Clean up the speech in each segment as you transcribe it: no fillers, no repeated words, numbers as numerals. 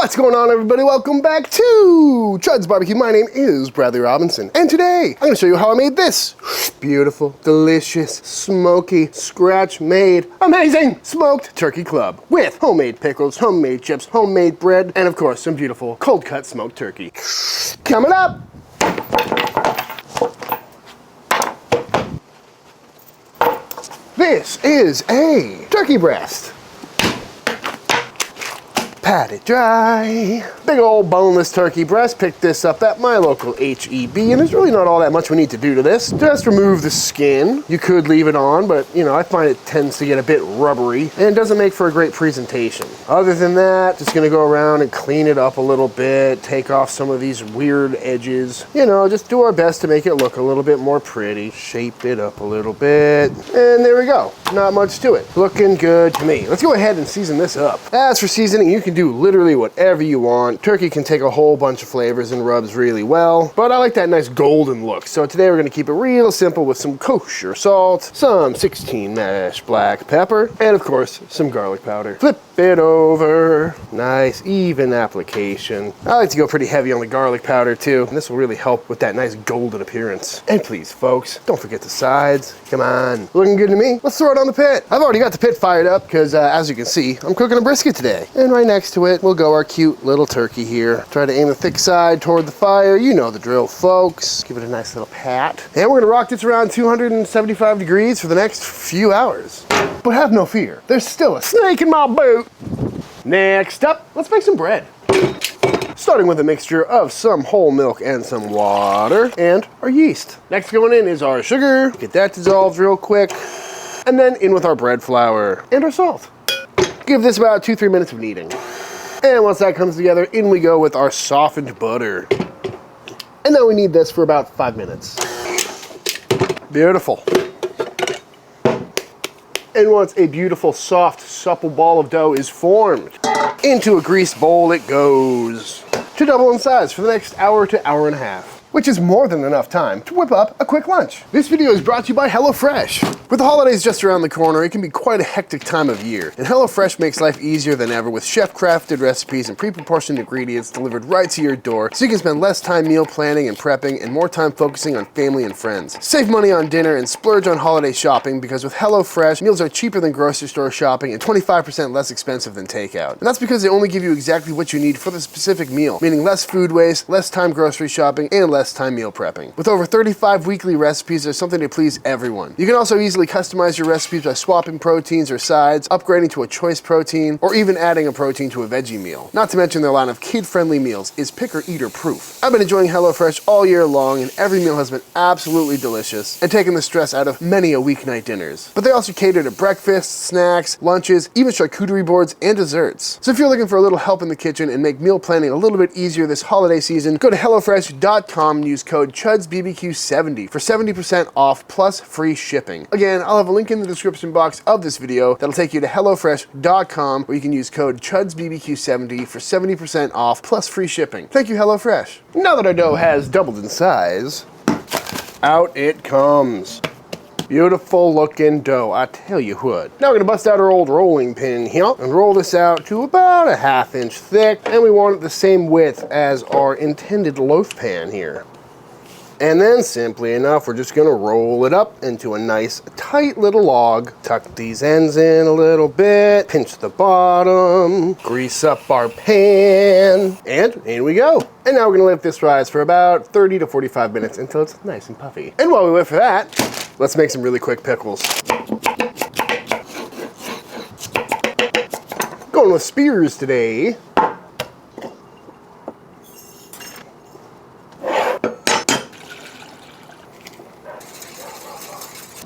What's going on, everybody? Welcome back to Chuds BBQ. My name is Bradley Robinson, and today I'm going to show you how I made this beautiful, delicious, smoky, scratch-made, amazing smoked turkey club with homemade pickles, homemade chips, homemade bread, and of course some beautiful cold-cut smoked turkey. Coming up! This is a turkey breast. Pat it dry. Big old boneless turkey breast. Picked this up at my local HEB, and there's really not all that much we need to do to this. Just remove the skin. You could leave it on, but you know, I find it tends to get a bit rubbery and doesn't make for a great presentation. Other than that, just gonna go around and clean it up a little bit, take off some of these weird edges. You know, just do our best to make it look a little bit more pretty. Shape it up a little bit, and there we go. Not much to it. Looking good to me. Let's go ahead and season this up. As for seasoning, you can do literally whatever you want. Turkey can take a whole bunch of flavors and rubs really well, but I like that nice golden look. So today we're gonna keep it real simple with some kosher salt, some 16 mash black pepper, and of course, some garlic powder. Flip it over. Nice, even application. I like to go pretty heavy on the garlic powder too, and this will really help with that nice golden appearance. And please, folks, don't forget the sides. Come on. Looking good to me. Let's throw it on the pit. I've already got the pit fired up because, as you can see, I'm cooking a brisket today. And right next to it, we'll go our cute little turkey here. Try to aim the thick side toward the fire. You know the drill, folks. Give it a nice little pat. And we're gonna rock this around 275 degrees for the next few hours. But have no fear, there's still a snake in my boot. Next up, let's make some bread. Starting with a mixture of some whole milk and some water and our yeast. Next going in is our sugar. Get that dissolved real quick. And then in with our bread flour and our salt. Give this about 2-3 minutes of kneading. And once that comes together, in we go with our softened butter. And then we knead this for about 5 minutes. Beautiful. And once a beautiful, soft, supple ball of dough is formed, into a greased bowl it goes to double in size for the next hour to hour and a half, which is more than enough time to whip up a quick lunch. This video is brought to you by HelloFresh. With the holidays just around the corner, it can be quite a hectic time of year, and HelloFresh makes life easier than ever with chef-crafted recipes and pre-proportioned ingredients delivered right to your door, so you can spend less time meal planning and prepping and more time focusing on family and friends. Save money on dinner and splurge on holiday shopping because with HelloFresh, meals are cheaper than grocery store shopping and 25% less expensive than takeout. And that's because they only give you exactly what you need for the specific meal, meaning less food waste, less time grocery shopping, and less time meal prepping. With over 35 weekly recipes, there's something to please everyone. You can also easily customize your recipes by swapping proteins or sides, upgrading to a choice protein, or even adding a protein to a veggie meal. Not to mention their line of kid-friendly meals is picker-eater proof. I've been enjoying HelloFresh all year long, and every meal has been absolutely delicious and taken the stress out of many a weeknight dinners. But they also cater to breakfasts, snacks, lunches, even charcuterie boards and desserts. So if you're looking for a little help in the kitchen and make meal planning a little bit easier this holiday season, go to HelloFresh.com and use code ChudsBBQ70 for 70% off plus free shipping. Again, I'll have a link in the description box of this video that'll take you to HelloFresh.com where you can use code ChudsBBQ70 for 70% off plus free shipping. Thank you, HelloFresh. Now that our dough has doubled in size, out it comes. Beautiful looking dough, I tell you what. Now we're gonna bust out our old rolling pin here and roll this out to about a 1/2 inch thick, and we want it the same width as our intended loaf pan here. And then, simply enough, we're just gonna roll it up into a nice, tight little log. Tuck these ends in a little bit, pinch the bottom, grease up our pan, and in we go. And now we're gonna let this rise for about 30 to 45 minutes until it's nice and puffy. And while we wait for that, let's make some really quick pickles. Going with spears today.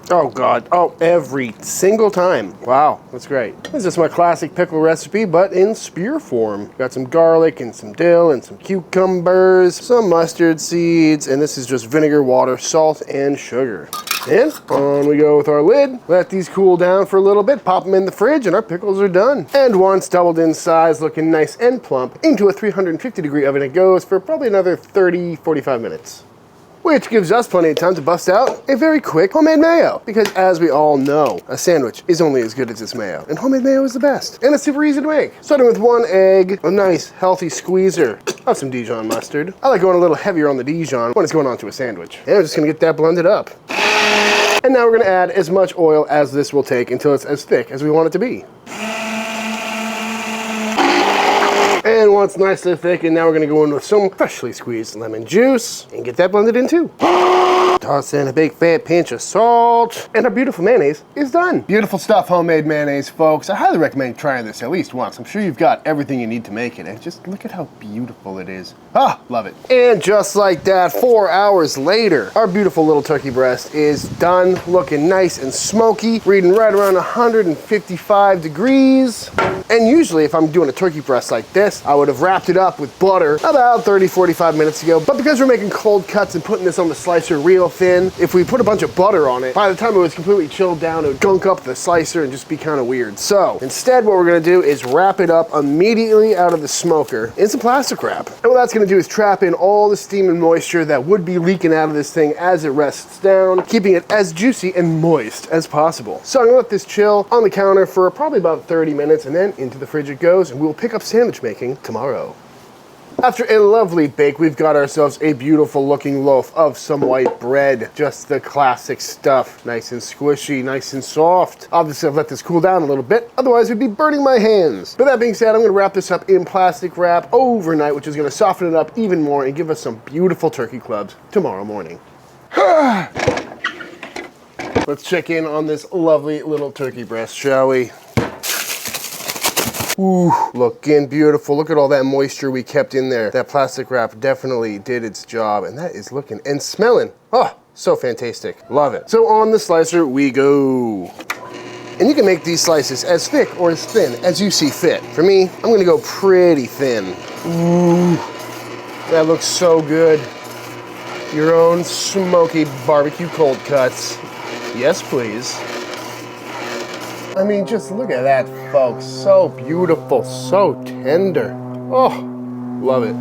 Oh God, oh, every single time. Wow, that's great. This is just my classic pickle recipe, but in spear form. Got some garlic and some dill and some cucumbers, some mustard seeds, and this is just vinegar, water, salt, and sugar. And on we go with our lid. Let these cool down for a little bit, pop them in the fridge, and our pickles are done. And once doubled in size, looking nice and plump, into a 350-degree oven it goes for probably another 30-45 minutes. which gives us plenty of time to bust out a very quick homemade mayo. Because as we all know, a sandwich is only as good as its mayo, and homemade mayo is the best. And it's super easy to make. Starting with 1 egg, a nice healthy squeezer of some Dijon mustard. I like going a little heavier on the Dijon when it's going onto a sandwich. And I'm just gonna get that blended up. And now we're gonna add as much oil as this will take until it's as thick as we want it to be. And once nicely thick, and now we're gonna go in with some freshly squeezed lemon juice and get that blended in too. Toss in a big fat pinch of salt, and our beautiful mayonnaise is done. Beautiful stuff, homemade mayonnaise, folks. I highly recommend trying this at least once. I'm sure you've got everything you need to make it, and just look at how beautiful it is. Ah, love it. And just like that, 4 hours later, our beautiful little turkey breast is done, looking nice and smoky, reading right around 155 degrees. And usually if I'm doing a turkey breast like this, I would have wrapped it up with butter about 30-45 minutes ago. But because we're making cold cuts and putting this on the slicer real thin, if we put a bunch of butter on it, by the time it was completely chilled down, it would gunk up the slicer and just be kind of weird. So instead, what we're gonna do is wrap it up immediately out of the smoker in some plastic wrap. And what that's gonna do is trap in all the steam and moisture that would be leaking out of this thing as it rests down, keeping it as juicy and moist as possible. So I'm gonna let this chill on the counter for probably about 30 minutes, and then into the fridge it goes, and we'll pick up sandwich making tomorrow. After a lovely bake, we've got ourselves a beautiful looking loaf of some white bread. Just the classic stuff. Nice and squishy, nice and soft. Obviously, I've let this cool down a little bit, otherwise we'd be burning my hands. But that being said, I'm gonna wrap this up in plastic wrap overnight, which is gonna soften it up even more and give us some beautiful turkey clubs tomorrow morning. Let's check in on this lovely little turkey breast, shall we? Ooh, looking beautiful. Look at all that moisture we kept in there. That plastic wrap definitely did its job, and that is looking and smelling. Oh, so fantastic. Love it. So on the slicer we go. And you can make these slices as thick or as thin as you see fit. For me, I'm gonna go pretty thin. Ooh, that looks so good. Your own smoky barbecue cold cuts. Yes, please. I mean, just look at that, folks. So beautiful, so tender. Oh, love it.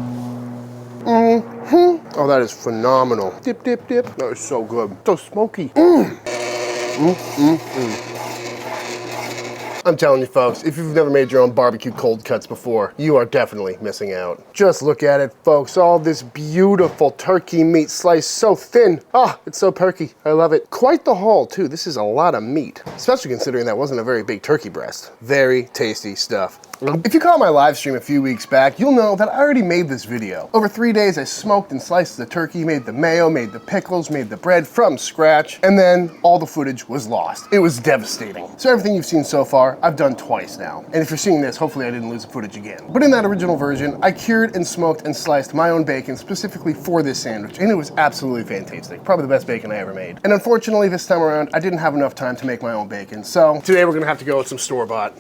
Oh, that is phenomenal. Dip, dip, dip. That is so good. So smoky. I'm telling you, folks, if you've never made your own barbecue cold cuts before, you are definitely missing out. Just look at it, folks. All this beautiful turkey meat sliced so thin. Ah, it's so perky. I love it. Quite the haul, too. This is a lot of meat, especially considering that wasn't a very big turkey breast. Very tasty stuff. If you caught my live stream a few weeks back, you'll know that I already made this video. Over 3 days, I smoked and sliced the turkey, made the mayo, made the pickles, made the bread from scratch, and then all the footage was lost. It was devastating. So everything you've seen so far, I've done twice now. And if you're seeing this, hopefully I didn't lose the footage again. But in that original version, I cured and smoked and sliced my own bacon specifically for this sandwich, and it was absolutely fantastic. Probably the best bacon I ever made. And unfortunately, this time around, I didn't have enough time to make my own bacon. So today we're gonna have to go with some store-bought.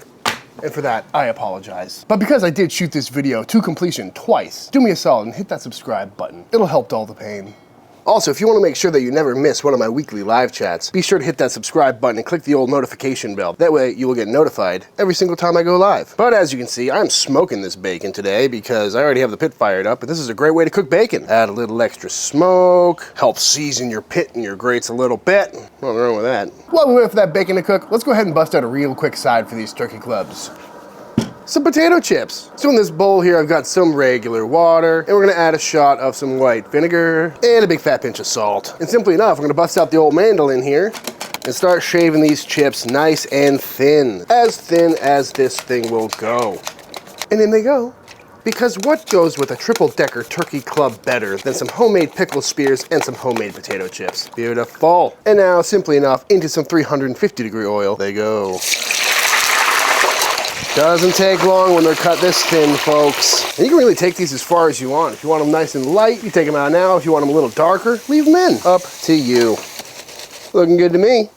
And for that, I apologize. But because I did shoot this video to completion twice, do me a solid and hit that subscribe button. It'll help dull the pain. Also, if you want to make sure that you never miss one of my weekly live chats, be sure to hit that subscribe button and click the old notification bell. That way you will get notified every single time I go live. But as you can see, I'm smoking this bacon today because I already have the pit fired up, but this is a great way to cook bacon. Add a little extra smoke, help season your pit and your grates a little bit. Nothing wrong with that. While we wait for that bacon to cook, let's go ahead and bust out a real quick side for these turkey clubs. Some potato chips. So in this bowl here, I've got some regular water, and we're gonna add a shot of some white vinegar and a big fat pinch of salt. And simply enough, we're gonna bust out the old mandolin here and start shaving these chips nice and thin as this thing will go. And in they go. Because what goes with a triple-decker turkey club better than some homemade pickle spears and some homemade potato chips? Beautiful. And now, simply enough, into some 350-degree oil they go. Doesn't take long when they're cut this thin, folks. And you can really take these as far as you want. If you want them nice and light, you take them out now. If you want them a little darker, leave them in. Up to you. Looking good to me.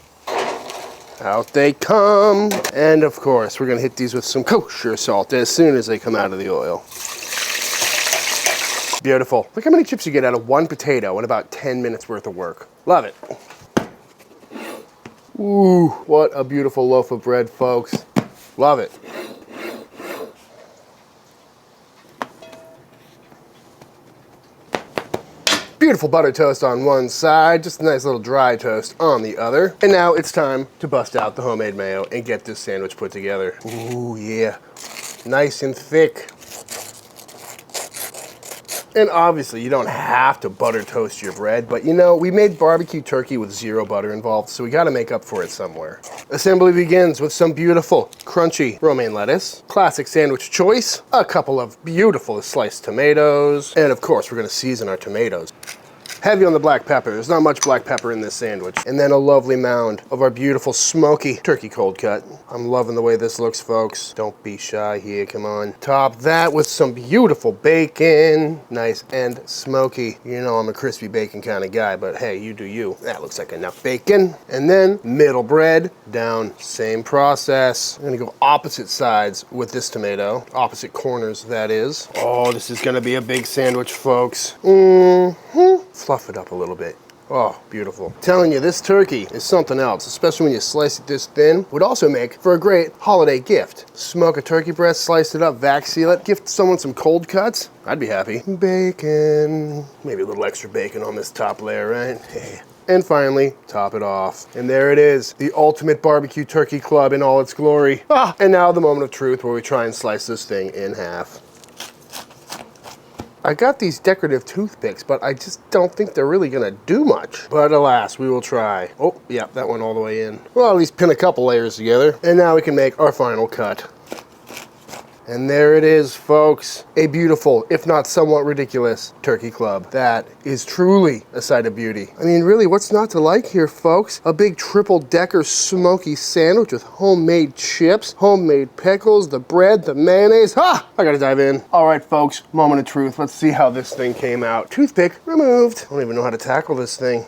Out they come. And of course, we're gonna hit these with some kosher salt as soon as they come out of the oil. Beautiful. Look how many chips you get out of one potato in about 10 minutes worth of work. Love it. Ooh, what a beautiful loaf of bread, folks. Love it. Beautiful butter toast on one side, just a nice little dry toast on the other. And now it's time to bust out the homemade mayo and get this sandwich put together. Ooh, yeah. Nice and thick. And obviously, you don't have to butter toast your bread, but you know, we made barbecue turkey with 0 butter involved, so we gotta make up for it somewhere. Assembly begins with some beautiful, crunchy romaine lettuce, classic sandwich choice, a couple of beautiful sliced tomatoes, and of course, we're gonna season our tomatoes. Heavy on the black pepper. There's not much black pepper in this sandwich. And then a lovely mound of our beautiful smoky turkey cold cut. I'm loving the way this looks, folks. Don't be shy here, come on. Top that with some beautiful bacon. Nice and smoky. You know I'm a crispy bacon kind of guy, but hey, you do you. That looks like enough bacon. And then middle bread, down, same process. I'm gonna go opposite sides with this tomato. Opposite corners, that is. Oh, this is gonna be a big sandwich, folks. Fluff it up a little bit. Oh, beautiful. Telling you, this turkey is something else, especially when you slice it this thin. Would also make for a great holiday gift. Smoke a turkey breast, slice it up, vac seal it, gift someone some cold cuts. I'd be happy. Bacon. Maybe a little extra bacon on this top layer, right? Hey. And finally, top it off. And there it is, the ultimate barbecue turkey club in all its glory. Ah, and now the moment of truth where we try and slice this thing in half. I got these decorative toothpicks, but I just don't think they're really gonna do much. But alas, we will try. Oh, yeah, that went all the way in. Well, at least pin a couple layers together. And now we can make our final cut. And there it is, folks. A beautiful, if not somewhat ridiculous, turkey club. That is truly a sight of beauty. I mean, really, what's not to like here, folks? A big triple-decker smoky sandwich with homemade chips, homemade pickles, the bread, the mayonnaise. Ha! I gotta dive in. All right, folks, moment of truth. Let's see how this thing came out. Toothpick removed. I don't even know how to tackle this thing.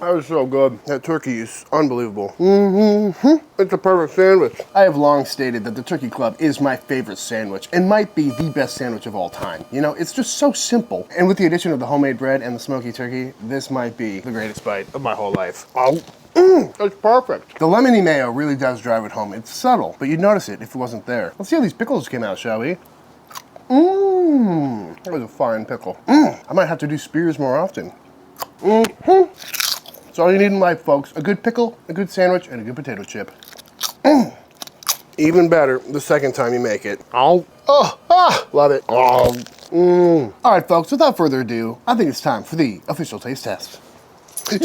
That was so good. That turkey is unbelievable. It's a perfect sandwich. I have long stated that the turkey club is my favorite sandwich and might be the best sandwich of all time. You know, it's just so simple. And with the addition of the homemade bread and the smoky turkey, this might be the greatest bite of my whole life. It's perfect. The lemony mayo really does drive it home. It's subtle, but you'd notice it if it wasn't there. Let's see how these pickles came out, shall we? That was a fine pickle. I might have to do spears more often. That's all you need in life, folks. A good pickle, a good sandwich, and a good potato chip. Even better the second time you make it. Love it. All right, folks, without further ado, I think it's time for the official taste test. All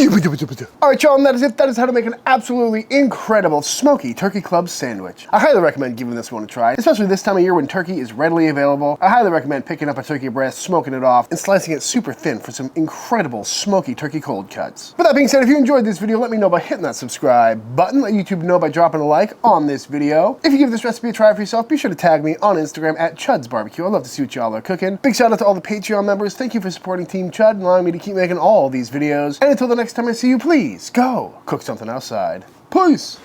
right, y'all, and that is it. That is how to make an absolutely incredible smoky turkey club sandwich. I highly recommend giving this one a try, especially this time of year when turkey is readily available. I highly recommend picking up a turkey breast, smoking it off, and slicing it super thin for some incredible smoky turkey cold cuts. With that being said, if you enjoyed this video, let me know by hitting that subscribe button. Let YouTube know by dropping a like on this video. If you give this recipe a try for yourself, be sure to tag me on Instagram at Chuds BBQ. I'd love to see what y'all are cooking. Big shout out to all the Patreon members. Thank you for supporting Team Chud and allowing me to keep making all these videos. And until the next time I see you, please go cook something outside. Peace!